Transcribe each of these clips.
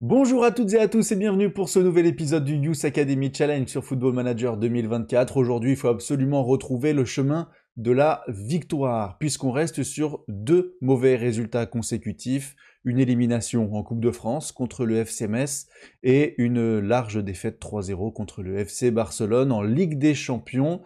Bonjour à toutes et à tous et bienvenue pour ce nouvel épisode du Youth Academy Challenge sur Football Manager 2024. Aujourd'hui, il faut absolument retrouver le chemin de la victoire, puisqu'on reste sur deux mauvais résultats consécutifs, une élimination en Coupe de France contre le FC Metz et une large défaite 3-0 contre le FC Barcelone en Ligue des Champions.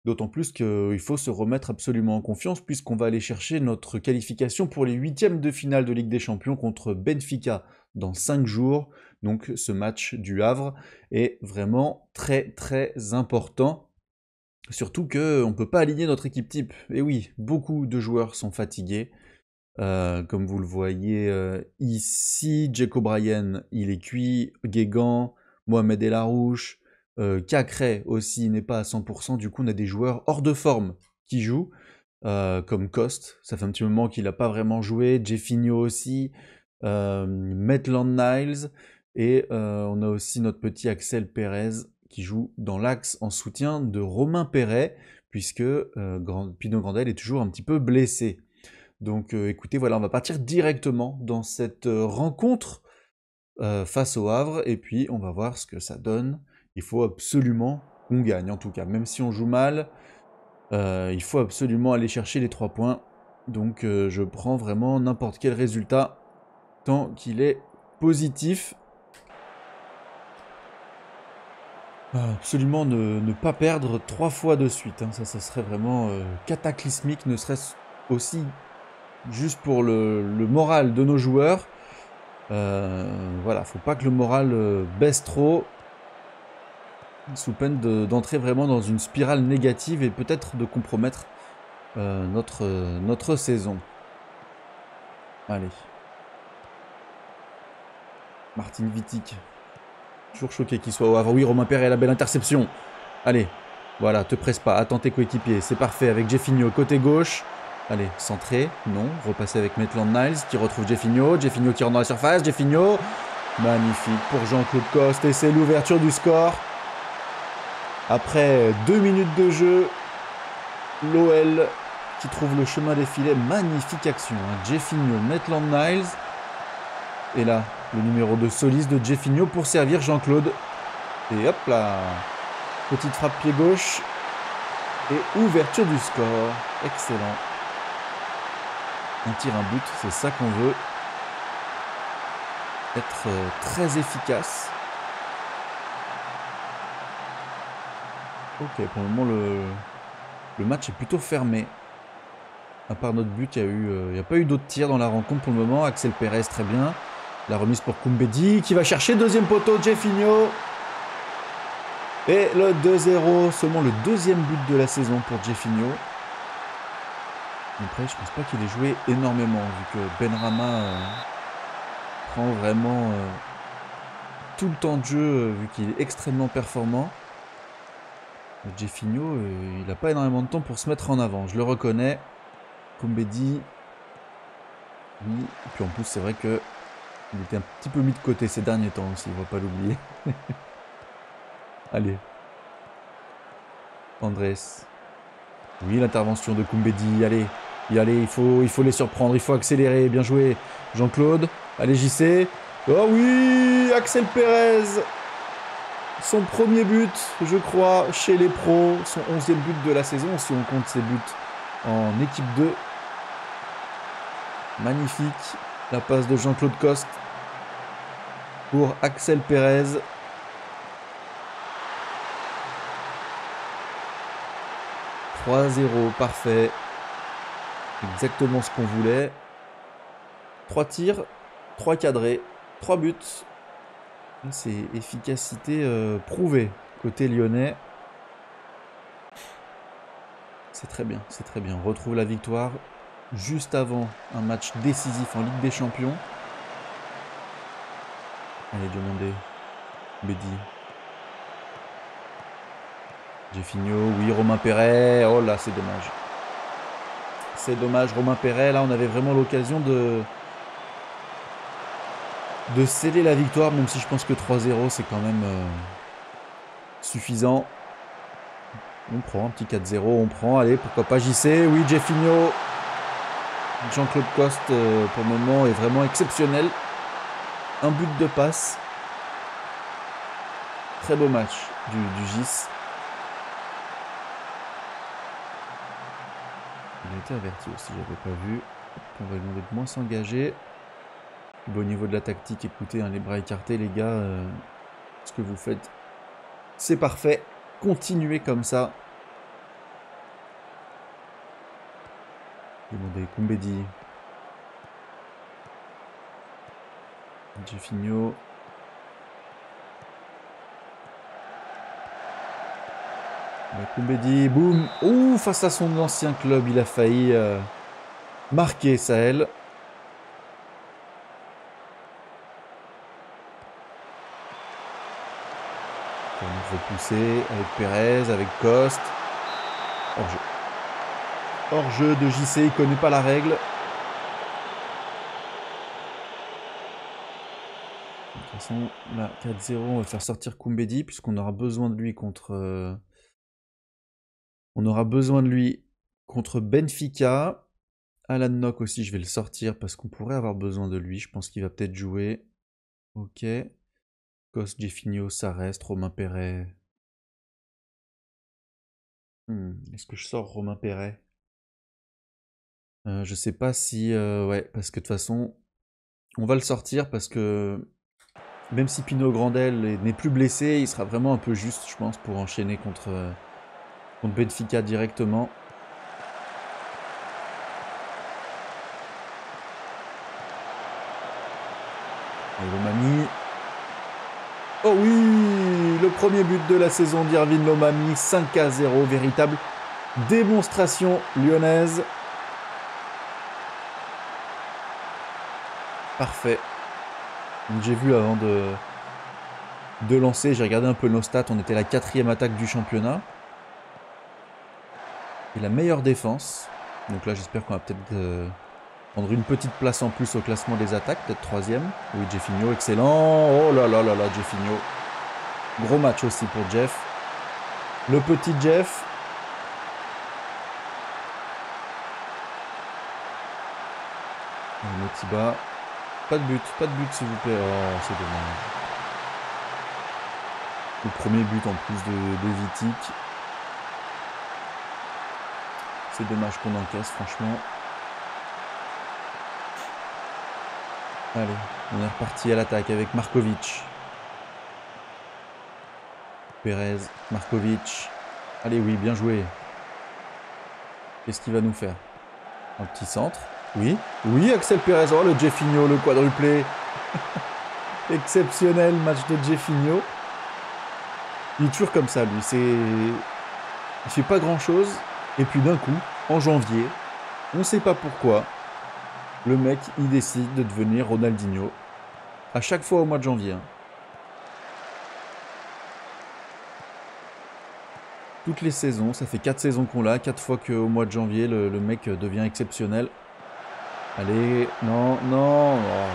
D'autant plus qu'il faut se remettre absolument en confiance puisqu'on va aller chercher notre qualification pour les huitièmes de finale de Ligue des Champions contre Benfica dans 5 jours. Donc ce match du Havre est vraiment très important. Surtout qu'on ne peut pas aligner notre équipe type. Et oui, beaucoup de joueurs sont fatigués. Comme vous le voyez ici, Djeko Bryan, il est cuit. Guégan, Mohamed El Arouche, Cacré aussi n'est pas à 100%. Du coup, on a des joueurs hors de forme qui jouent, comme Coste. Ça fait un petit moment qu'il n'a pas vraiment joué. Jeffinho aussi. Maitland-Niles. Et on a aussi notre petit Axel Perez qui joue dans l'axe en soutien de Romain Perret, puisque Pino Grandel est toujours un petit peu blessé. Donc écoutez, voilà, on va partir directement dans cette rencontre face au Havre, et puis on va voir ce que ça donne. Il faut absolument qu'on gagne, en tout cas. Même si on joue mal, il faut absolument aller chercher les 3 points. Donc je prends vraiment n'importe quel résultat, tant qu'il est positif. Absolument ne pas perdre 3 fois de suite, hein. Ça serait vraiment cataclysmique, ne serait-ce aussi juste pour le moral de nos joueurs. Voilà, faut pas que le moral baisse trop, sous peine d'entrer vraiment dans une spirale négative et peut-être de compromettre notre saison. Allez. Martin Wittig. Toujours choqué qu'il soit au Havre. Oui, Romain Perret, la belle interception. Allez, voilà, te presse pas, attends tes coéquipiers. C'est parfait avec Jeffinho côté gauche. Allez, centré, non, repasser avec Maitland-Niles qui retrouve Jeffinho. Jeffinho qui rentre dans la surface, Jeffinho. Magnifique pour Jean-Claude Coste et c'est l'ouverture du score. Après 2 minutes de jeu, l'OL qui trouve le chemin des filets. Magnifique action, hein. Jeffinho, Maitland-Niles. Et là, le numéro 2 Solis de Jeffinho pour servir Jean-Claude. Et hop là, petite frappe pied gauche. Et ouverture du score. Excellent. On tire un but, c'est ça qu'on veut. Être très efficace. Ok, pour le moment, le match est plutôt fermé. À part notre but, il n'y a pas eu d'autres tirs dans la rencontre pour le moment. Axel Perez, très bien. La remise pour Koumbedi, qui va chercher deuxième poteau, Jeffinho. Et le 2-0, seulement le deuxième but de la saison pour Jeffinho. Après, je pense pas qu'il ait joué énormément, vu que Benrahma prend vraiment tout le temps de jeu, vu qu'il est extrêmement performant. Jeffinho, il n'a pas énormément de temps pour se mettre en avant, je le reconnais. Koumbedi, oui. Et puis en plus, c'est vrai que il était un petit peu mis de côté ces derniers temps aussi, on va pas l'oublier. Allez. Andrés. Oui, l'intervention de Koumbedi, allez. Et allez, il faut les surprendre, il faut accélérer, bien joué. Jean-Claude, allez JC. Oh oui, Axel Perez. Son premier but, je crois, chez les pros. Son 11e but de la saison, si on compte ses buts en équipe 2. Magnifique. La passe de Jean-Claude Coste pour Axel Perez. « 3-0, parfait. Exactement ce qu'on voulait. 3 tirs, 3 cadrés, 3 buts. C'est efficacité prouvée côté lyonnais. C'est très bien, c'est très bien. On retrouve la victoire juste avant un match décisif en Ligue des Champions. Allez, Diomandé, Bédi. Jeffinho, oui, Romain Perret. Oh là, c'est dommage. C'est dommage, Romain Perret. Là, on avait vraiment l'occasion de sceller la victoire, même si je pense que 3-0, c'est quand même suffisant. On prend un petit 4-0, on prend. Allez, pourquoi pas JC. Oui, Jeffinho. Jean-Claude Coste, pour le moment, est vraiment exceptionnel. Un but de passe. Très beau match du Gis. Il a été averti aussi, j'avais pas vu. On va lui demander de moins s'engager. Au niveau de la tactique, écoutez, hein, les bras écartés, les gars, ce que vous faites, c'est parfait. Continuez comme ça. Demandez Koumbedi. Jeffinho. Koumbedi, boum. Ouh, face à son ancien club, il a failli marquer Sahel. On va pousser avec Perez, avec Coste. Hors-jeu. Hors-jeu de JC, il connaît pas la règle. De toute façon, là, 4-0, on va faire sortir Koumbedi, puisqu'on aura besoin de lui contre... On aura besoin de lui contre Benfica. Alan Nock aussi, je vais le sortir, parce qu'on pourrait avoir besoin de lui. Je pense qu'il va peut-être jouer. Ok. Coste, Jeffinho, ça reste. Romain Perret. Est-ce que je sors Romain Perret? Je sais pas si... ouais, parce que de toute façon, on va le sortir parce que même si Pino Grandel n'est plus blessé, il sera vraiment un peu juste, je pense, pour enchaîner contre Benfica directement. Et Lomami. Oh oui, le premier but de la saison d'Irvine Lomami, 5-0, véritable démonstration lyonnaise. Parfait. J'ai vu avant de lancer, j'ai regardé un peu nos stats, on était la 4e attaque du championnat. Et la meilleure défense. Donc là j'espère qu'on va peut-être prendre une petite place en plus au classement des attaques, peut-être 3e. Oui, Jeffinho, excellent. Oh là là là là, Jeffinho. Gros match aussi pour Jeff. Le petit Jeff. Motiba. Pas de but s'il vous plaît. Oh, c'est dommage. Le premier but en plus de Vitic. C'est dommage qu'on encaisse, franchement. Allez, on est reparti à l'attaque avec Markovic. Perez, Markovic. Allez, oui, bien joué. Qu'est-ce qu'il va nous faire? Un petit centre. Oui, oui, Axel Perez. Oh, le Jeffinho, le quadruplé. Exceptionnel match de Jeffinho. Il est toujours comme ça, lui. Il fait pas grand-chose. Et puis d'un coup, en janvier, on ne sait pas pourquoi, le mec, il décide de devenir Ronaldinho. À chaque fois au mois de janvier. Hein. Toutes les saisons, ça fait 4 saisons qu'on l'a. 4 fois qu'au mois de janvier, le mec devient exceptionnel. Allez, non, non. Oh.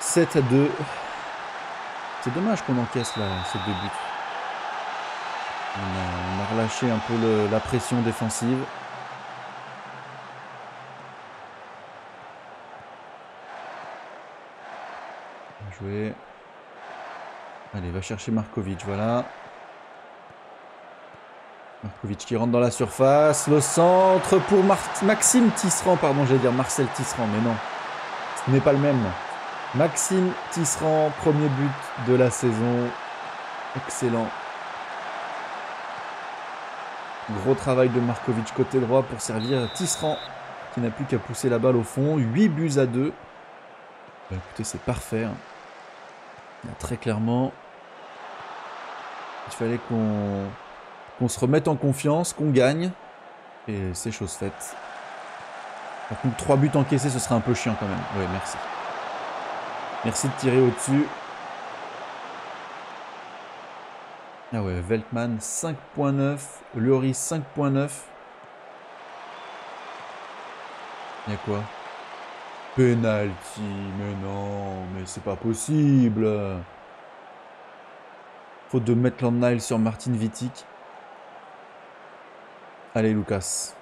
7-2. 7-2. C'est dommage qu'on encaisse là, ces 2 buts. On a relâché un peu la pression défensive. Bien joué. Allez, va chercher Markovic, voilà. Markovic qui rentre dans la surface. Le centre pour Maxime Tisserand. Pardon, j'allais dire Marcel Tisserand, mais non. Ce n'est pas le même. Maxime Tisserand, premier but de la saison. Excellent. Gros travail de Markovic côté droit pour servir Tisserand, qui n'a plus qu'à pousser la balle au fond. 8-2. Bah, écoutez, c'est parfait. Hein. Là, très clairement, il fallait qu'on se remette en confiance, qu'on gagne. Et c'est chose faite. Par contre, 3 buts encaissés, ce serait un peu chiant quand même. Oui, merci. Merci de tirer au-dessus. Ah ouais, Veltman 5.9, Lloris 5.9. Il y a quoi? Penalty, mais non, mais c'est pas possible. Faute de Maitland-Niles sur Martin Vitic. Allez, Lucas.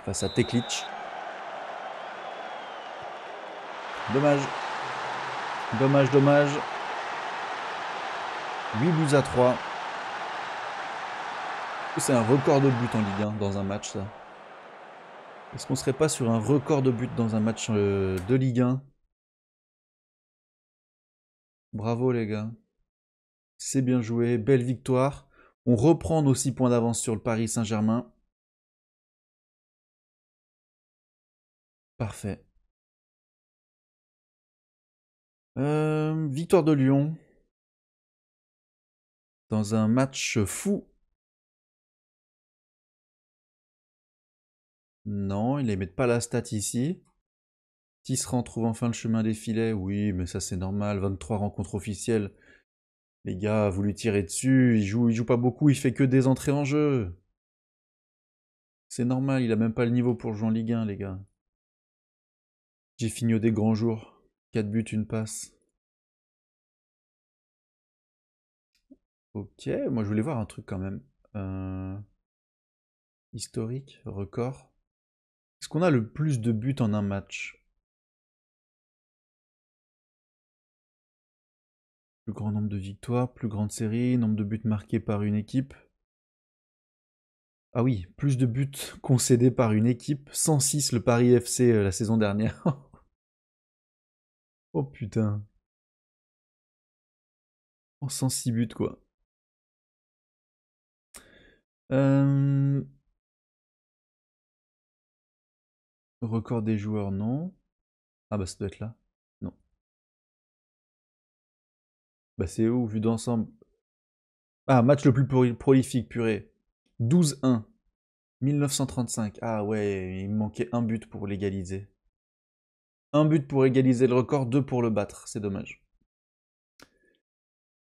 Face à Teklic. Dommage. Dommage, dommage. 8 buts à 3. C'est un record de buts en Ligue 1 dans un match, ça. Est-ce qu'on serait pas sur un record de buts dans un match de Ligue 1? Bravo les gars. C'est bien joué, belle victoire. On reprend nos 6 points d'avance sur le Paris Saint-Germain. Parfait. Victoire de Lyon. Dans un match fou. Non, ils n'émettent pas la stat ici. Tisserand trouve enfin le chemin des filets. Oui, mais ça c'est normal. 23 rencontres officielles. Les gars, vous lui tirez dessus. Il joue pas beaucoup. Il fait que des entrées en jeu. C'est normal. Il a même pas le niveau pour jouer en Ligue 1, les gars. J'ai fini au des grands jours. 4 buts, une passe. Ok, moi je voulais voir un truc quand même. Historique, record. Est-ce qu'on a le plus de buts en un match? Plus grand nombre de victoires, plus grande série, nombre de buts marqués par une équipe. Ah oui, plus de buts concédés par une équipe. 106 le Paris FC la saison dernière. Oh putain. Oh, 106 buts quoi. Euh, Record des joueurs, non. Ah bah ça doit être là. Non. Bah c'est où vu d'ensemble? Ah, match le plus prolifique, purée. 12-1. 1935. Ah ouais, il me manquait un but pour l'égaliser. Un but pour égaliser le record, deux pour le battre. C'est dommage.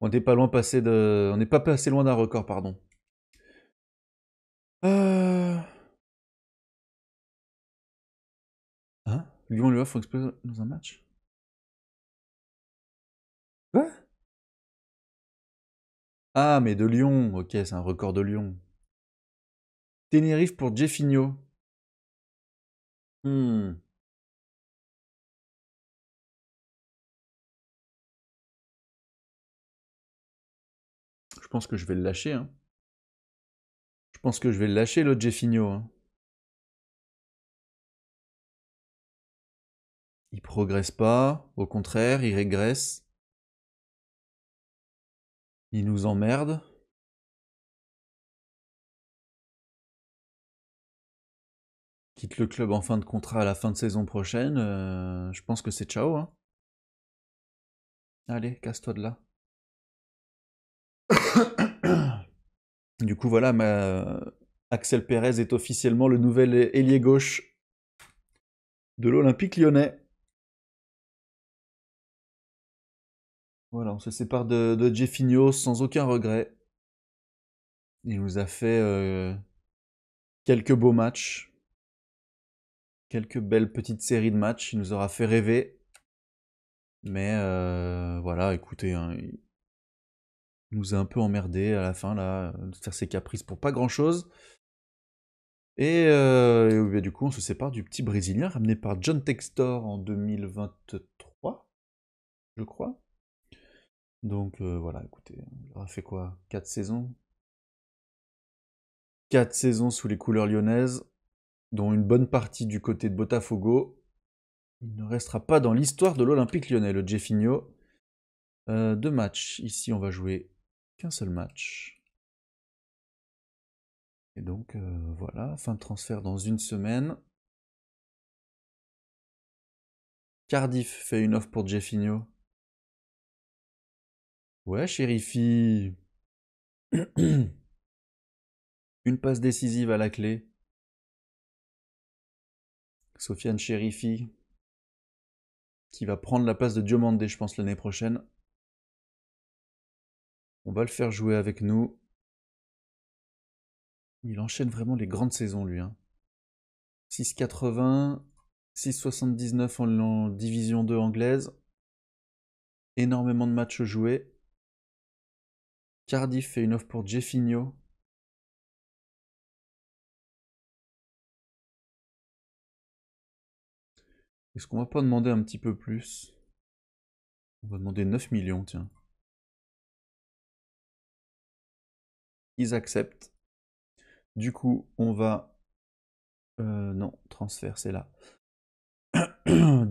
On n'est pas loin passé de. On n'est pas passé loin d'un record, pardon. Euh... Hein? Lyon lui offre exploser dans un match? Quoi? Ah, mais de Lyon. Ok, c'est un record de Lyon. Tenerife pour Jeffinho. Hmm. Je pense que je vais le lâcher. Hein. Je pense que je vais le lâcher, l'autre Jeffinho. Hein. Il progresse pas. Au contraire, il régresse. Il nous emmerde. Quitte le club en fin de contrat à la fin de saison prochaine. Je pense que c'est ciao. Hein. Allez, casse-toi de là. Du coup, voilà, Axel Pérez est officiellement le nouvel ailier gauche de l'Olympique lyonnais. Voilà, on se sépare de Jeffinho sans aucun regret. Il nous a fait quelques beaux matchs, quelques belles petites séries de matchs. Il nous aura fait rêver. Mais voilà, écoutez, hein, il nous a un peu emmerdé à la fin, là, de faire ses caprices pour pas grand-chose. Et du coup, on se sépare du petit Brésilien ramené par John Textor en 2023, je crois. Donc voilà, écoutez, il aura fait quoi? 4 saisons? 4 saisons sous les couleurs lyonnaises, dont une bonne partie du côté de Botafogo. Il ne restera pas dans l'histoire de l'Olympique lyonnais, le Jeffinho. 2 matchs. Ici, on va jouer qu'un seul match. Et donc voilà, fin de transfert dans une semaine. Cardiff fait une offre pour Jeffinho. Ouais, Chérifi. Une passe décisive à la clé. Sofiane Chérifi, qui va prendre la place de Diomandé, je pense, l'année prochaine. On va le faire jouer avec nous. Il enchaîne vraiment les grandes saisons, lui. Hein. 6,80, 6,79 en Division 2 anglaise. Énormément de matchs joués. Cardiff fait une offre pour Jeffinho. Est-ce qu'on va pas demander un petit peu plus? On va demander 9 millions, tiens. Ils acceptent. Du coup, on va... non, transfert, c'est là.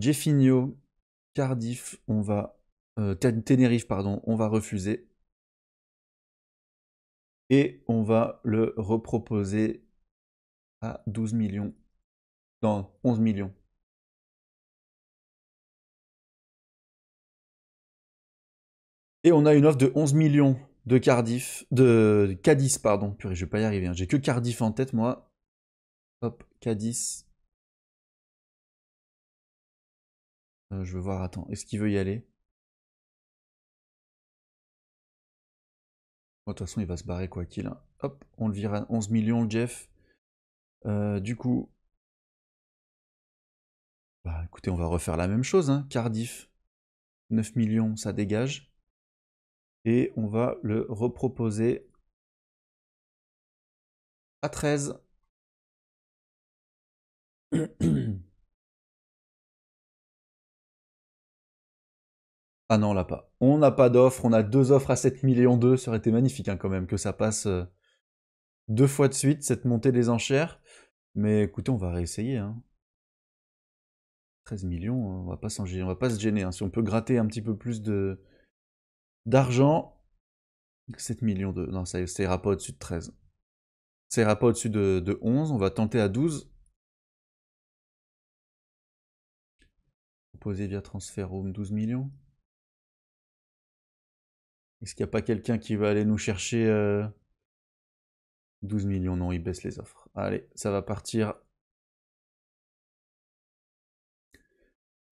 Jeffinho, Cardiff, on va... Tenerife, pardon, on va refuser. Et on va le reproposer à 12 millions. Non, 11 millions. Et on a une offre de 11 millions de Cardiff, de Cadiz, pardon. Purée, je vais pas y arriver, hein. J'ai que Cardiff en tête, moi. Hop, Cadiz. Je veux voir, attends, est-ce qu'il veut y aller? Bon, de toute façon, il va se barrer quoi qu'il, hein. Hop, on le vire à 11 millions, Jeff. Du coup, bah écoutez, on va refaire la même chose, hein. Cardiff, 9 millions, ça dégage. Et on va le reproposer à 13. Ah non, on l'a pas. On n'a pas d'offre, on a deux offres à 7 millions 2, ça aurait été magnifique hein, quand même que ça passe deux fois de suite, cette montée des enchères. Mais écoutez, on va réessayer, hein. 13 millions, on va pas se gêner, hein. Si on peut gratter un petit peu plus d'argent, 7 millions de... Non, ça ira pas au-dessus de 13. Ça ira pas au-dessus de 11, on va tenter à 12. Proposer via transfert home 12 millions. Est-ce qu'il n'y a pas quelqu'un qui va aller nous chercher 12 millions? Non, il baisse les offres. Allez, ça va partir.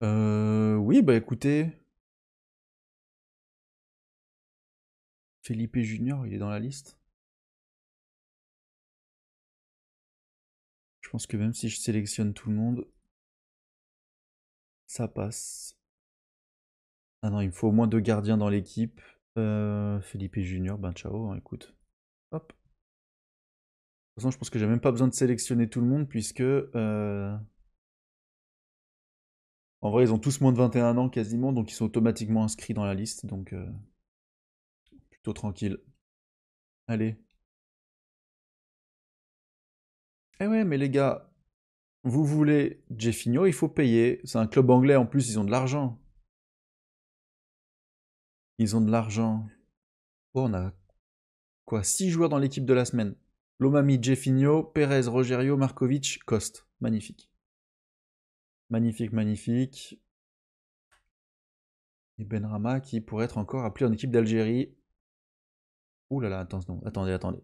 Oui, bah écoutez, Felipe Junior, il est dans la liste. Je pense que même si je sélectionne tout le monde, ça passe. Ah non, il me faut au moins deux gardiens dans l'équipe. Felipe Junior, ben ciao, hein, écoute. Hop. De toute façon, je pense que j'ai même pas besoin de sélectionner tout le monde puisque... en vrai, ils ont tous moins de 21 ans quasiment, donc ils sont automatiquement inscrits dans la liste, donc plutôt tranquille. Allez. Eh ouais, mais les gars, vous voulez Jeffinho, il faut payer. C'est un club anglais en plus, ils ont de l'argent. Ils ont de l'argent. Oh, on a quoi? 6 joueurs dans l'équipe de la semaine. Lomami, Jeffinho, Perez, Rogerio, Markovic, Coste. Magnifique. Magnifique, magnifique. Et Benrahma qui pourrait être encore appelé en équipe d'Algérie. Ouh là là, attends, attendez, attendez.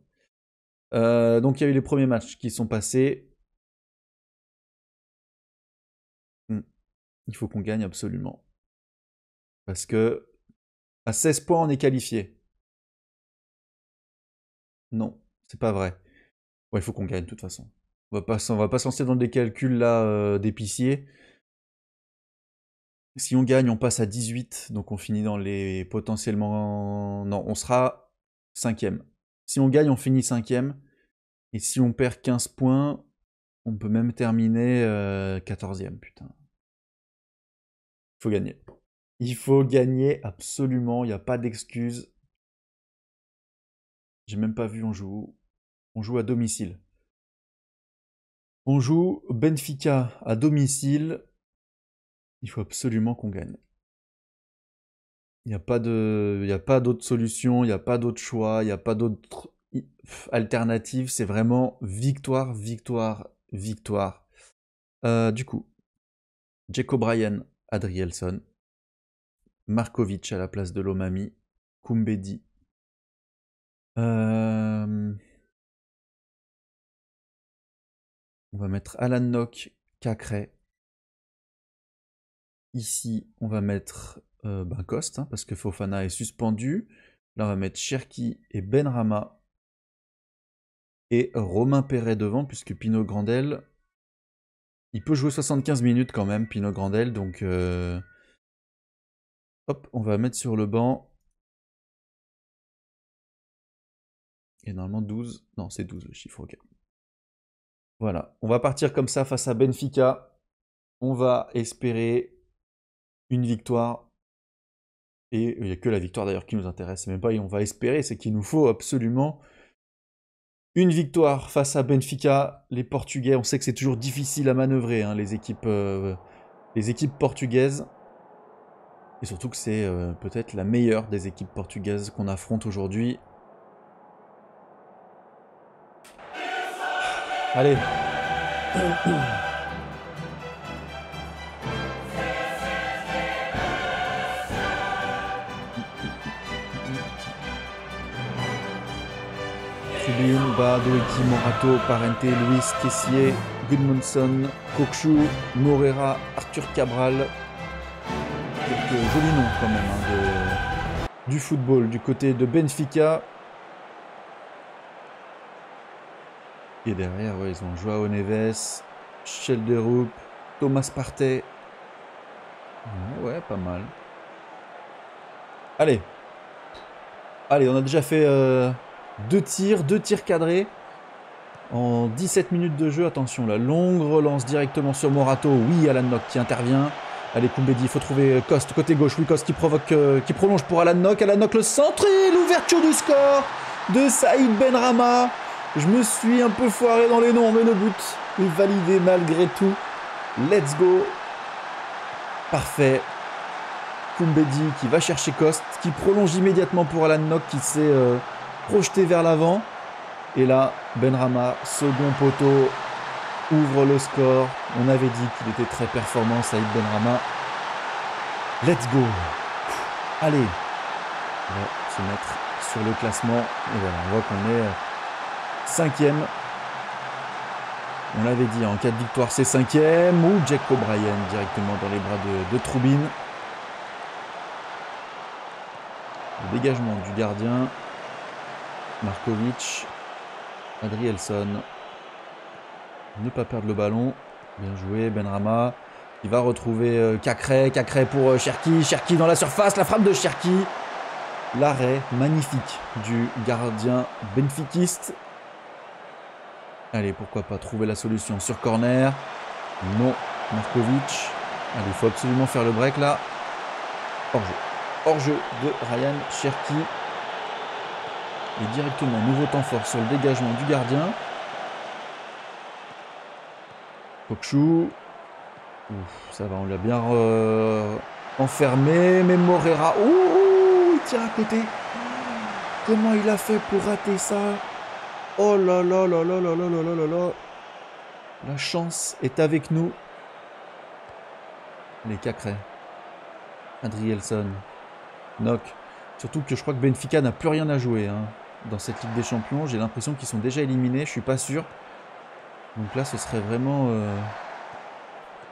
Donc il y a eu les premiers matchs qui sont passés. Il faut qu'on gagne absolument. Parce que à 16 points, on est qualifié. Non, c'est pas vrai. Ouais, il faut qu'on gagne de toute façon. On va pas se lancer dans des calculs là d'épicier. Si on gagne, on passe à 18, donc on finit dans les potentiellement... Non, on sera 5e. Si on gagne, on finit 5e. Et si on perd 15 points, on peut même terminer 14e, putain. Il faut gagner. Il faut gagner absolument, il n'y a pas d'excuse. J'ai même pas vu on joue. On joue à domicile. On joue Benfica à domicile. Il faut absolument qu'on gagne. Il n'y a pas d'autre solution, il n'y a pas d'autre choix, il n'y a pas d'autre alternative. C'est vraiment victoire, victoire, victoire. Du coup, Jack O'Brien, Adrielson, Markovic à la place de Lomami, Koumbedi. On va mettre Alan Nock, Cacré. Ici, on va mettre Coste, hein, parce que Fofana est suspendu. Là, on va mettre Cherki et Benrahma. Et Romain Perret devant, puisque Pino Grandel, il peut jouer 75 minutes quand même, Pino Grandel. Donc, hop, on va mettre sur le banc. Et normalement 12. Non, c'est 12 le chiffre, ok. Voilà, on va partir comme ça face à Benfica. On va espérer une victoire. Et il n'y a que la victoire d'ailleurs qui nous intéresse. C'est même pas on va espérer, c'est qu'il nous faut absolument une victoire face à Benfica. Les Portugais, on sait que c'est toujours difficile à manœuvrer, hein, les équipes portugaises. Et surtout que c'est peut-être la meilleure des équipes portugaises qu'on affronte aujourd'hui. Allez. Tribune, Doiki, Morato, Parente, Luis, Kessier, Gudmundsson, Kokshu, Moreira, Arthur Cabral. Quelques jolis noms quand même, hein, du football du côté de Benfica. Et derrière, ouais, ils ont Joao Neves, Schelderup, Thomas Partey. Ouais, pas mal. Allez. Allez, on a déjà fait 2 tirs cadrés. En 17 minutes de jeu, attention, la longue relance directement sur Morato. Oui, Alan Nock qui intervient. Allez, Koumbedi, il faut trouver Coste, côté gauche. Oui, Coste qui prolonge pour Alan Nock. Alan Nock, le centre et l'ouverture du score de Saïd Benrahma. Je me suis un peu foiré dans les noms, mais le but est validé malgré tout. Let's go. Parfait. Koumbedi qui va chercher Coste, qui prolonge immédiatement pour Alan Nock, qui s'est projeté vers l'avant. Et là, Benrahma, second poteau, ouvre le score. On avait dit qu'il était très performant, Saïd Benrahma. Let's go. Allez. On va se mettre sur le classement. Et voilà, on voit qu'on est 5e. On l'avait dit, en cas de victoire, c'est 5e. Ou Jack O'Brien directement dans les bras de Trubin. Le dégagement du gardien. Markovic. Adrielson. Ne pas perdre le ballon. Bien joué, Benrahma. Il va retrouver Cacré. Cacré pour Cherki. Cherki dans la surface. La frappe de Cherki. L'arrêt magnifique du gardien benfiquiste. Allez, pourquoi pas trouver la solution sur corner. Non, Markovic. Allez, il faut absolument faire le break là. Hors-jeu. Hors-jeu de Ryan Cherki. Et directement, nouveau temps fort sur le dégagement du gardien. Kokshu. Ça va, on l'a bien enfermé. Mais Moreira. Ouh, il tire à côté. Comment il a fait pour rater ça? Oh là là là là là là là là là là. La chance est avec nous. Les Cacré. Adrielson. Nock. Surtout que je crois que Benfica n'a plus rien à jouer, hein, dans cette Ligue des Champions. J'ai l'impression qu'ils sont déjà éliminés, je suis pas sûr. Donc là, ce serait vraiment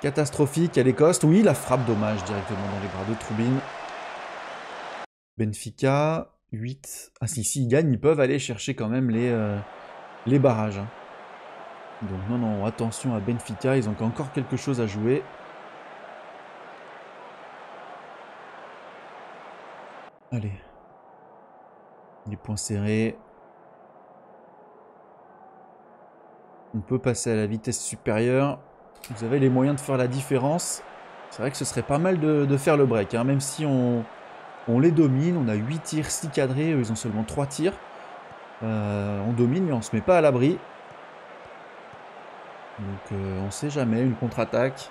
catastrophique. À l'Écosse, oui, la frappe dommage directement dans les bras de Trubin. Benfica, 8. Ah si, ils gagnent, ils peuvent aller chercher quand même les barrages. Hein. Donc non, non, attention à Benfica, ils ont encore quelque chose à jouer. Allez. Les points serrés. On peut passer à la vitesse supérieure. Vous avez les moyens de faire la différence. C'est vrai que ce serait pas mal de faire le break. Hein. Même si on les domine. On a 8 tirs, 6 cadrés. Eux, ils ont seulement 3 tirs. On domine, mais on se met pas à l'abri. Donc on sait jamais. Une contre-attaque.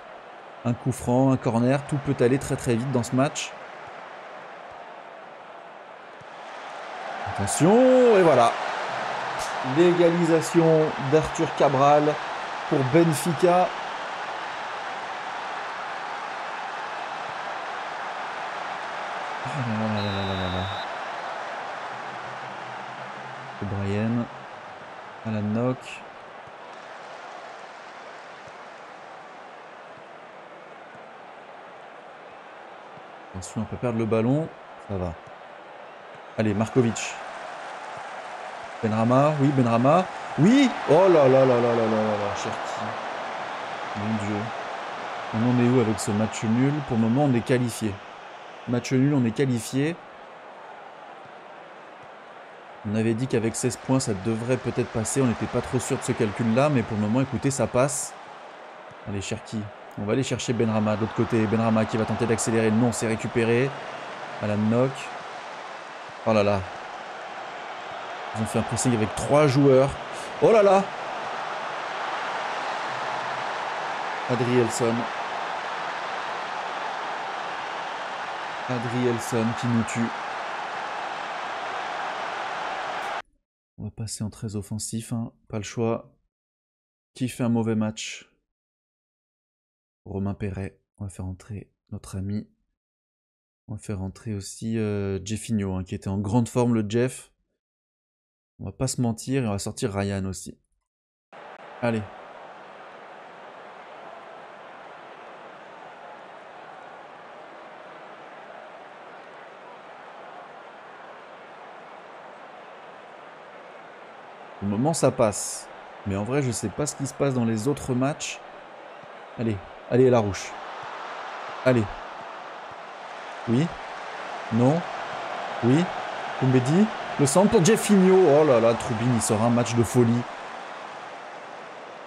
Un coup franc, un corner. Tout peut aller très très vite dans ce match. Attention, et voilà. L'égalisation d'Arthur Cabral pour Benfica. Oh là là là là là là. O'Brien. Alan Nock. Attention, on peut perdre le ballon. Ça va. Allez, Markovic. Benrahma, oui, Benrahma. Oui. Oh là là là là là là là là, Cherki. Mon Dieu. On en est où avec ce match nul? Pour le moment, on est qualifié. Match nul, on est qualifié. On avait dit qu'avec 16 points, ça devrait peut-être passer. On n'était pas trop sûr de ce calcul-là, mais pour le moment, écoutez, ça passe. Allez, Cherki. On va aller chercher Benrahma de l'autre côté. Benrahma qui va tenter d'accélérer. Non, c'est récupéré. Alan Knock. Oh là là. Ils ont fait un pressing avec 3 joueurs. Oh là là. Adrielson. Adrielson qui nous tue. On va passer en très offensif, hein. Pas le choix. Qui fait un mauvais match? Romain Perret. On va faire entrer notre ami. On va faire entrer aussi Jeffinho, hein, qui était en grande forme, le Jeff. On va pas se mentir, et on va sortir Ryan aussi. Allez. Au moment, ça passe. Mais en vrai, je sais pas ce qui se passe dans les autres matchs. Allez, allez, Larouche. Allez. Oui. Non. Oui. Koumbedi. Le centre pour Jeffinho. Oh là là, Troubine, il sort un match de folie.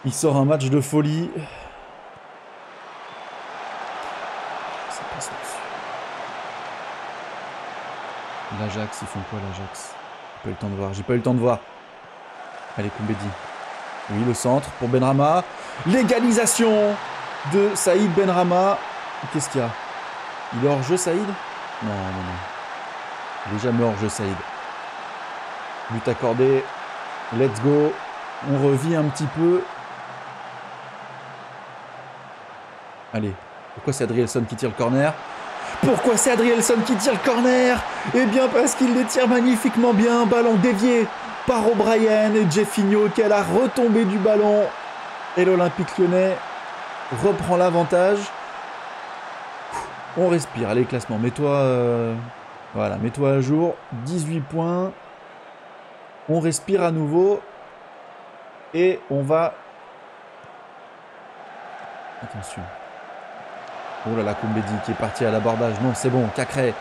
Il sort un match de folie. Ça passe là-dessus. L'Ajax, ils font quoi l'Ajax? J'ai pas eu le temps de voir. J'ai pas eu le temps de voir. Allez, Koumbedi. Oui, le centre pour Benrahma. L'égalisation de Saïd Benrahma. Qu'est-ce qu'il y a? Il est hors jeu, Saïd? Non, non, non. Il est jamais hors jeu, Saïd. But accordé. Let's go. On revit un petit peu. Allez. Pourquoi c'est Adrielson qui tire le corner? Pourquoi c'est Adrielson qui tire le corner? Eh bien parce qu'il les tire magnifiquement bien. Ballon dévié par O'Brien et Jeffinho qui a la retombée du ballon. Et l'Olympique Lyonnais reprend l'avantage. On respire. Allez, classement. Mets-toi voilà, mets-toi à jour. 18 points. On respire à nouveau. Et on va... Attention. Oh là là, Koumbedi qui est parti à l'abordage. Non, c'est bon. Cacré.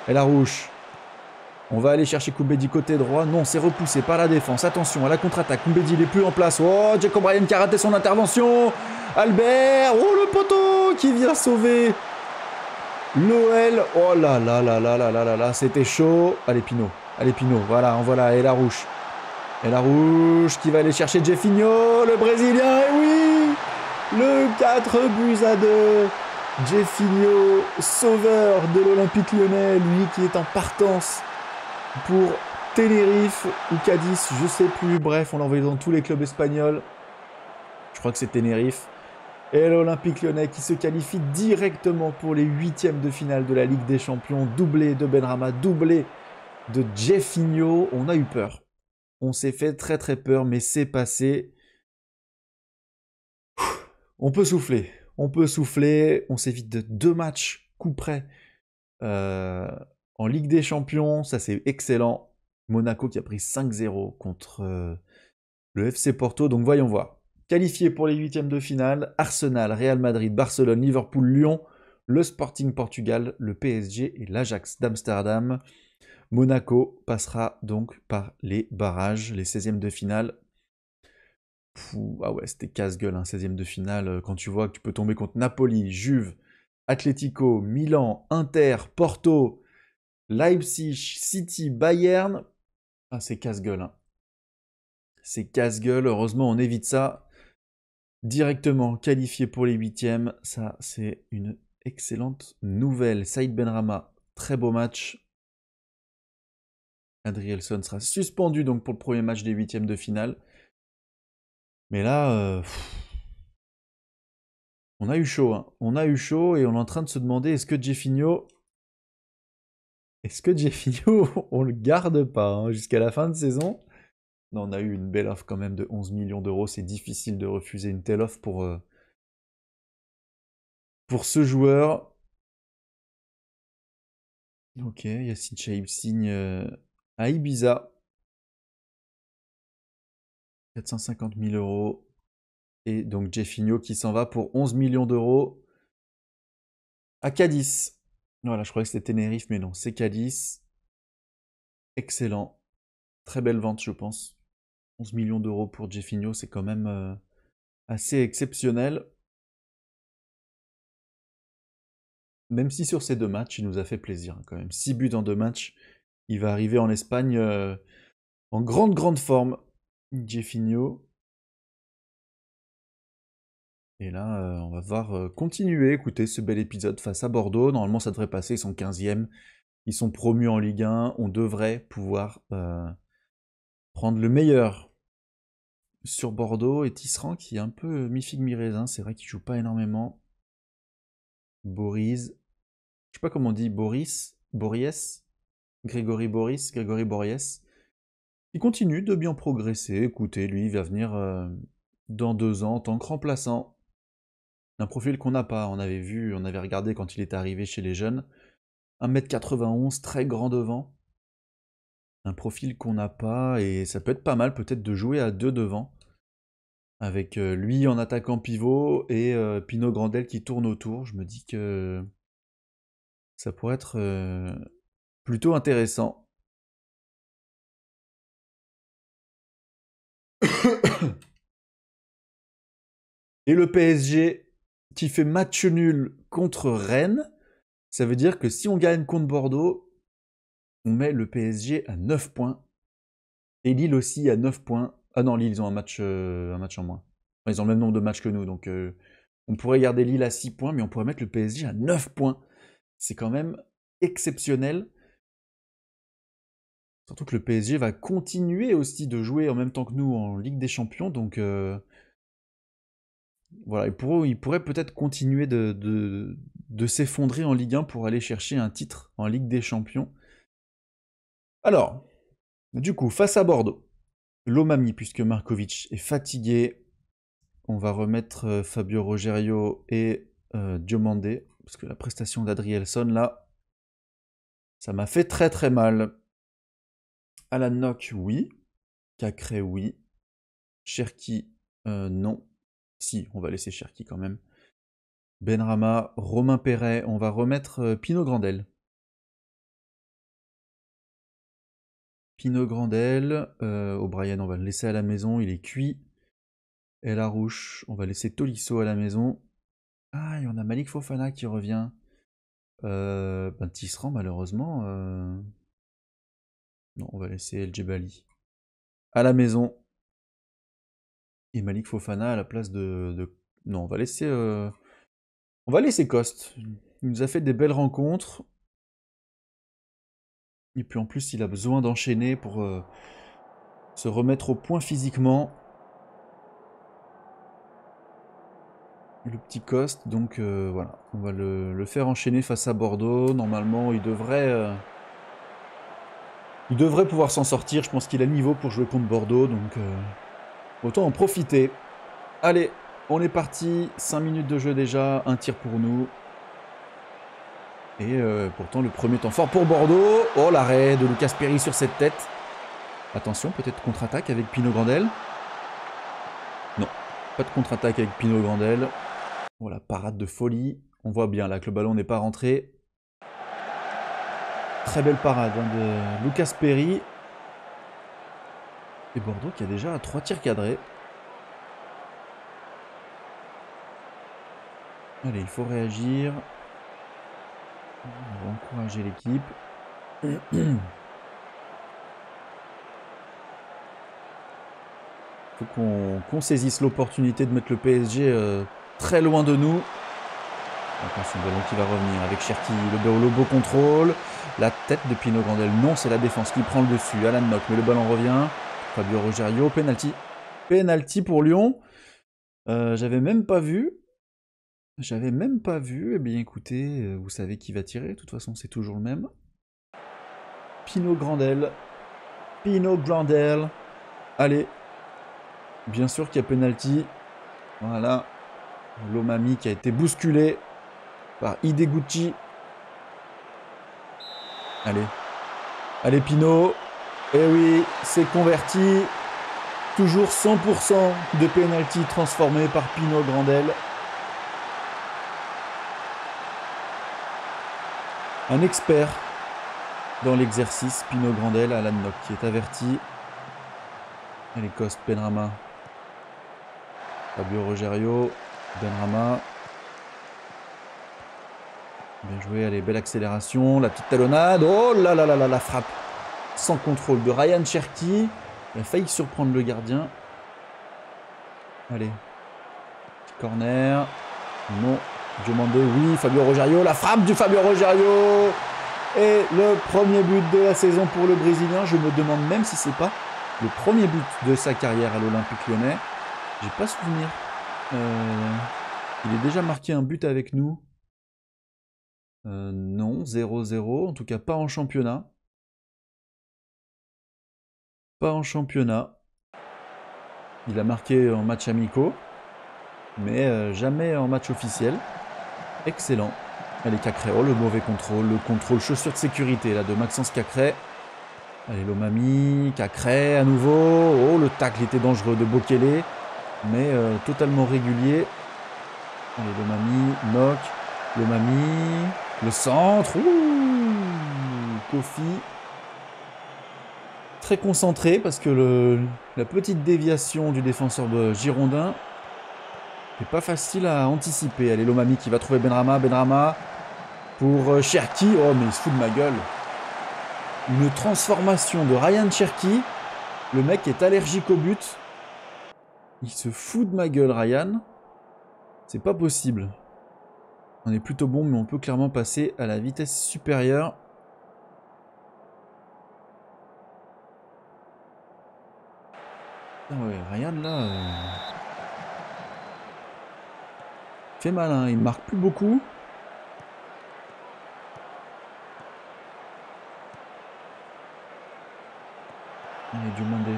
Et Larouche. On va aller chercher Koumbedi côté droit. Non, c'est repoussé par la défense. Attention à la contre-attaque. Koumbedi, il n'est plus en place. Oh, Jacob Ryan qui a raté son intervention. Albert. Oh, le poteau qui vient sauver l'OL. Oh là là là là là là là là. C'était chaud. Allez, Pinot. Allez, Pinot. Voilà, en voilà. Et Larouche. Et Larouche qui va aller chercher Jeffinho, le Brésilien. Et oui, le 4-2. Jeffinho, sauveur de l'Olympique Lyonnais, lui qui est en partance pour Tenerife ou Cadiz, je sais plus. Bref, on l'a envoyé dans tous les clubs espagnols. Je crois que c'est Tenerife. Et l'Olympique Lyonnais qui se qualifie directement pour les 8e de finale de la Ligue des Champions. Doublé de Benrahma, doublé de Jeffinho. On a eu peur. On s'est fait très très peur, mais c'est passé. On peut souffler. On peut souffler. On s'évite de 2 matchs coup près en Ligue des Champions. Ça, c'est excellent. Monaco qui a pris 5-0 contre le FC Porto. Donc, voyons voir. Qualifié pour les 8e de finale, Arsenal, Real Madrid, Barcelone, Liverpool, Lyon, le Sporting Portugal, le PSG et l'Ajax d'Amsterdam. Monaco passera donc par les barrages, les 16e de finale. Ah ouais, c'était casse-gueule, hein, 16e de finale. Quand tu vois que tu peux tomber contre Napoli, Juve, Atlético, Milan, Inter, Porto, Leipzig, City, Bayern. Ah, c'est casse-gueule. Hein. C'est casse-gueule. Heureusement, on évite ça. Directement qualifié pour les 8e. Ça, c'est une excellente nouvelle. Saïd Benrahma, très beau match. Adrielson sera suspendu donc pour le premier match des 8e de finale. Mais là, on a eu chaud. Hein. On a eu chaud et on est en train de se demander est-ce que Jeffinho, on le garde pas hein, jusqu'à la fin de saison? Non, on a eu une belle offre quand même de 11 millions d'euros. C'est difficile de refuser une telle offre pour ce joueur. Ok, Yacine Chaïb signe à Ibiza. 450 000 euros. Et donc Jeffinho qui s'en va pour 11 millions d'euros à Cadiz. Voilà, je croyais que c'était Tenerife, mais non, c'est Cadiz. Excellent. Très belle vente, je pense. 11 millions d'euros pour Jeffinho, c'est quand même assez exceptionnel. Même si sur ces 2 matchs, il nous a fait plaisir hein, quand même. 6 buts en 2 matchs. Il va arriver en Espagne en grande forme. Jeffinho. Et là, on va devoir continuer, écouter ce bel épisode face à Bordeaux. Normalement, ça devrait passer, ils sont 15e. Ils sont promus en Ligue 1. On devrait pouvoir prendre le meilleur sur Bordeaux. Et Tisserand qui est un peu mi-figue mi-raisin. C'est vrai qu'il joue pas énormément. Boris. Je sais pas comment on dit. Boris. Grégory Bories. Il continue de bien progresser. Écoutez, lui, il va venir dans 2 ans en tant que remplaçant. Un profil qu'on n'a pas. On avait regardé quand il est arrivé chez les jeunes. 1m91, très grand devant. Un profil qu'on n'a pas et ça peut être pas mal peut-être de jouer à 2 devant. Avec lui en attaquant pivot et Pino Grandel qui tourne autour. Je me dis que ça pourrait être plutôt intéressant. Et le PSG qui fait match nul contre Rennes, ça veut dire que si on gagne contre Bordeaux, on met le PSG à 9 points. Et Lille aussi à 9 points. Ah non, Lille, ils ont un match en moins. Enfin, ils ont le même nombre de matchs que nous, donc on pourrait garder Lille à 6 points, mais on pourrait mettre le PSG à 9 points. C'est quand même exceptionnel. Surtout que le PSG va continuer aussi de jouer en même temps que nous en Ligue des Champions, donc voilà, il pourrait peut-être continuer de s'effondrer en Ligue 1 pour aller chercher un titre en Ligue des Champions. Alors, du coup, face à Bordeaux, Lomami, puisque Markovic est fatigué, on va remettre Fabio Rogerio et Diomandé, parce que la prestation d'Adrielson, là, ça m'a fait très mal. Alan Nock, oui. Cacré, oui. Cherki, non. Si, on va laisser Cherki quand même. Benrama, Romain Perret, on va remettre Pino Grandel. Pino Grandel, O'Brien, on va le laisser à la maison, il est cuit. El Arouche, on va laisser Tolisso à la maison. Ah, il y en a Malik Fofana qui revient. Tisserand, malheureusement. Non, on va laisser El Djebali à la maison. Et Malik Fofana à la place de... Non, on va laisser... On va laisser Coste. Il nous a fait des belles rencontres. Et puis en plus, il a besoin d'enchaîner pour se remettre au point physiquement. Le petit Coste, donc voilà. On va le faire enchaîner face à Bordeaux. Normalement, il devrait pouvoir s'en sortir. Je pense qu'il a le niveau pour jouer contre Bordeaux, donc autant en profiter. Allez, on est parti. 5 minutes de jeu déjà, un tir pour nous. Et pourtant, le premier temps fort pour Bordeaux. Oh, l'arrêt de Lucas Perry sur cette tête. Attention, peut-être contre-attaque avec Pino Grandel. Non, pas de contre-attaque avec Pino Grandel. Voilà, parade de folie. On voit bien là que le ballon n'est pas rentré. Très belle parade de Lucas Perry. Et Bordeaux qui a déjà 3 tirs cadrés. Allez, il faut réagir. On va encourager l'équipe. Il faut qu'on saisisse l'opportunité de mettre le PSG très loin de nous. Attention, le ballon qui va revenir avec Cherki, le beau contrôle. La tête de Pino Grandel. Non, c'est la défense qui prend le dessus. Alan Nock, mais le ballon revient. Fabio Rogerio, penalty. Penalty pour Lyon. J'avais même pas vu. Eh bien écoutez, vous savez qui va tirer. De toute façon, c'est toujours le même. Pino Grandel. Allez. Bien sûr qu'il y a penalty. Voilà. Lomami qui a été bousculé par Ideguchi. Allez Pino. Eh oui, c'est converti. Toujours 100% de penalty transformé par Pino Grandel. Un expert dans l'exercice, Pino Grandel, Alan Nock qui est averti. Allez, Coste, Benrama. Fabio Rogerio, Benrama. Bien joué, allez, belle accélération, la petite talonnade. Oh là là là là, la frappe sans contrôle de Ryan Cherki. Il a failli surprendre le gardien. Allez, petit corner. Non, Diomandé, oui, Fabio Rogerio, la frappe du Fabio Rogerio. Et le premier but de la saison pour le Brésilien. Je me demande même si c'est pas le premier but de sa carrière à l'Olympique Lyonnais. J'ai pas souvenir. Il est déjà marqué un but avec nous. Non, 0-0. En tout cas, pas en championnat. Pas en championnat. Il a marqué en match amicaux. Mais jamais en match officiel. Excellent. Allez, Cacré. Oh, le mauvais contrôle. Le contrôle chaussure de sécurité là, de Maxence Cacré. Allez, Lomami. Cacré à nouveau. Oh, le tacle était dangereux de Bokele. Mais totalement régulier. Allez, Lomami. Nock. Lomami. Le centre. Ouh, Kofi. Très concentré parce que la petite déviation du défenseur de Girondin n'est pas facile à anticiper. Allez, Lomami qui va trouver Benrahma. Benrahma pour Cherki. Oh, mais il se fout de ma gueule. Une transformation de Ryan Cherki. Le mec est allergique au but. Il se fout de ma gueule, Ryan. C'est pas possible. On est plutôt bon, mais on peut clairement passer à la vitesse supérieure. Ah ouais, Ryan là... fait mal, hein. Il marque plus beaucoup. Allez, Diomandé.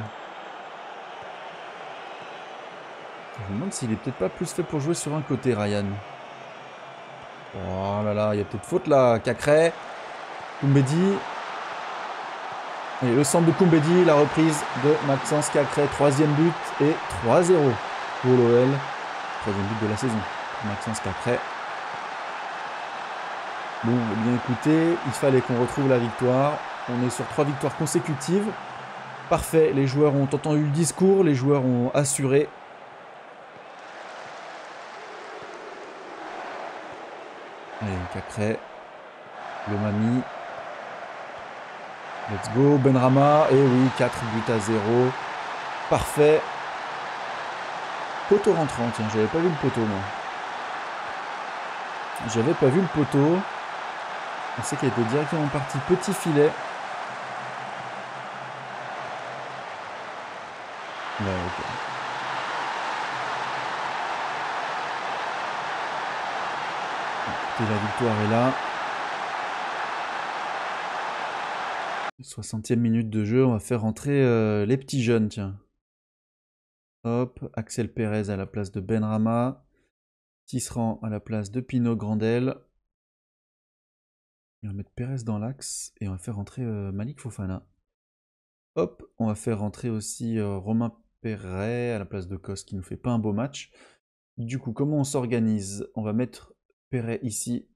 Je me demande s'il est peut-être pas plus fait pour jouer sur un côté, Ryan. Oh là là, il y a peut-être faute là. Cacré. Koumbedi. Et le centre de Koumbedi, la reprise de Maxence Cacré. Troisième but et 3-0 pour l'OL. Troisième but de la saison. Maxence Cacré. Bon, eh bien écoutez, il fallait qu'on retrouve la victoire. On est sur 3 victoires consécutives. Parfait, les joueurs ont entendu le discours, les joueurs ont assuré. Allez, Cacré. Lomami. Let's go, Benrahma. Et oui, 4 buts à 0. Parfait. Poteau rentrant, tiens, j'avais pas vu le poteau, moi. J'avais pas vu le poteau. On sait qu'il était directement parti petit filet. Ouais, ok. Écoutez, la victoire est là. 60e minute de jeu, on va faire rentrer les petits jeunes, tiens. Hop, Axel Pérez à la place de Benrahma. Tisserand à la place de Pino Grandel. On va mettre Pérez dans l'axe et on va faire rentrer Malik Fofana. Hop, on va faire rentrer aussi Romain Perret à la place de Kos qui nous fait pas un beau match. Du coup, comment on s'organise? On va mettre Perret ici.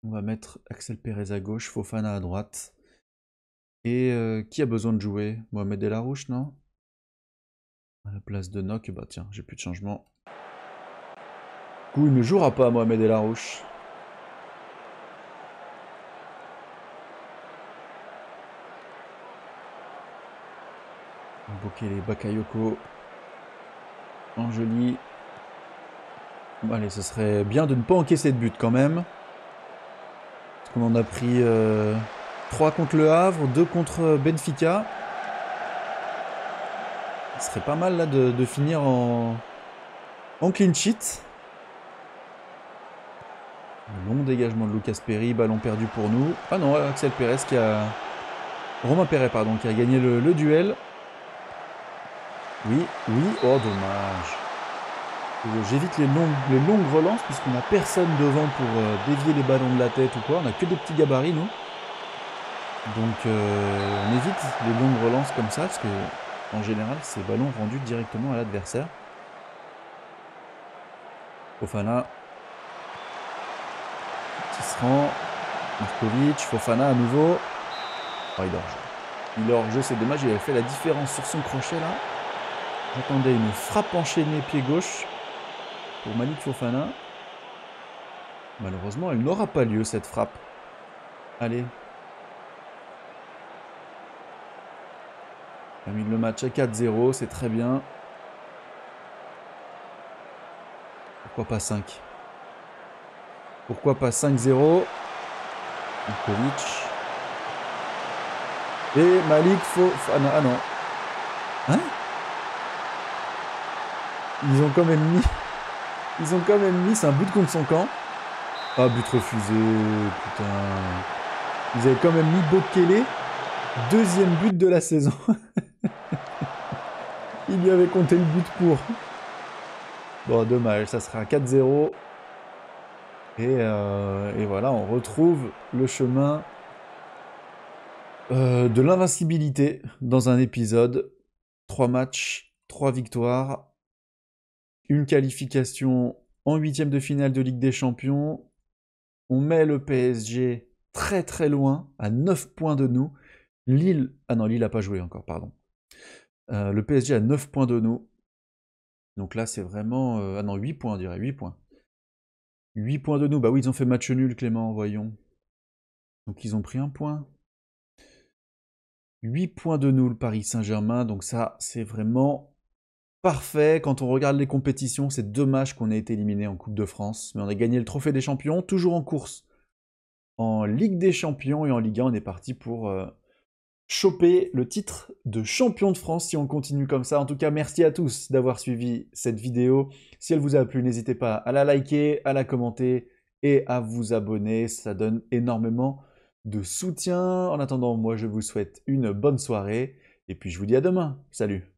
On va mettre Axel Pérez à gauche, Fofana à droite. Et qui a besoin de jouer? Mohamed Delarouche, non? À la place de Nock, bah tiens, j'ai plus de changement. Du coup, il ne jouera pas Mohamed Delarouche. Bokele, Bakayoko, Angeli. Bon, allez, ce serait bien de ne pas encaisser de but quand même. Parce qu'on en a pris 3 contre le Havre, 2 contre Benfica. Ce serait pas mal là de finir en clean sheet. Un long dégagement de Lucas Perry, ballon perdu pour nous. Ah non, Axel Pérez qui a... Romain Perret, pardon, qui a gagné le duel. Oui, oui, oh dommage. J'évite les longues relances puisqu'on n'a personne devant pour dévier les ballons de la tête ou quoi. On n'a que des petits gabarits, nous. Donc on évite les longues relances comme ça parce que en général, c'est ballon rendu directement à l'adversaire. Fofana. Tisserand. Markovic. Fofana à nouveau. Oh, il est hors jeu. Il est hors jeu, c'est dommage. Il avait fait la différence sur son crochet là. J'attendais une frappe enchaînée pied gauche pour Malik Fofana. Malheureusement, elle n'aura pas lieu, cette frappe. Allez. On termine le match à 4-0, c'est très bien. Pourquoi pas 5? Pourquoi pas 5-0? Ivkovic. Et Malik ah non, ah non. Hein? Ils ont quand même mis... c'est un but contre son camp. Ah, but refusé, putain. Ils avaient quand même mis Bokele, deuxième but de la saison. Il lui avait compté le but pour. Bon, dommage, ça sera 4-0. Et voilà, on retrouve le chemin de l'invincibilité dans un épisode. 3 matchs, 3 victoires, une qualification en 8e de finale de Ligue des Champions. On met le PSG très très loin, à 9 points de nous. Lille... Ah non, Lille n'a pas joué encore, pardon. Le PSG a 9 points de nous. Donc là, c'est vraiment... Ah non, 8 points, on dirait, 8 points. 8 points de nous. Bah oui, ils ont fait match nul, Clément, voyons. Donc ils ont pris un point. 8 points de nous, le Paris Saint-Germain. Donc ça, c'est vraiment parfait. Quand on regarde les compétitions, c'est dommage qu'on ait été éliminé en Coupe de France. Mais on a gagné le Trophée des Champions, toujours en course. En Ligue des Champions et en Ligue 1, on est parti pour choper le titre de champion de France si on continue comme ça. En tout cas, merci à tous d'avoir suivi cette vidéo. Si elle vous a plu, n'hésitez pas à la liker, à la commenter et à vous abonner. Ça donne énormément de soutien. En attendant, moi, je vous souhaite une bonne soirée et puis je vous dis à demain. Salut!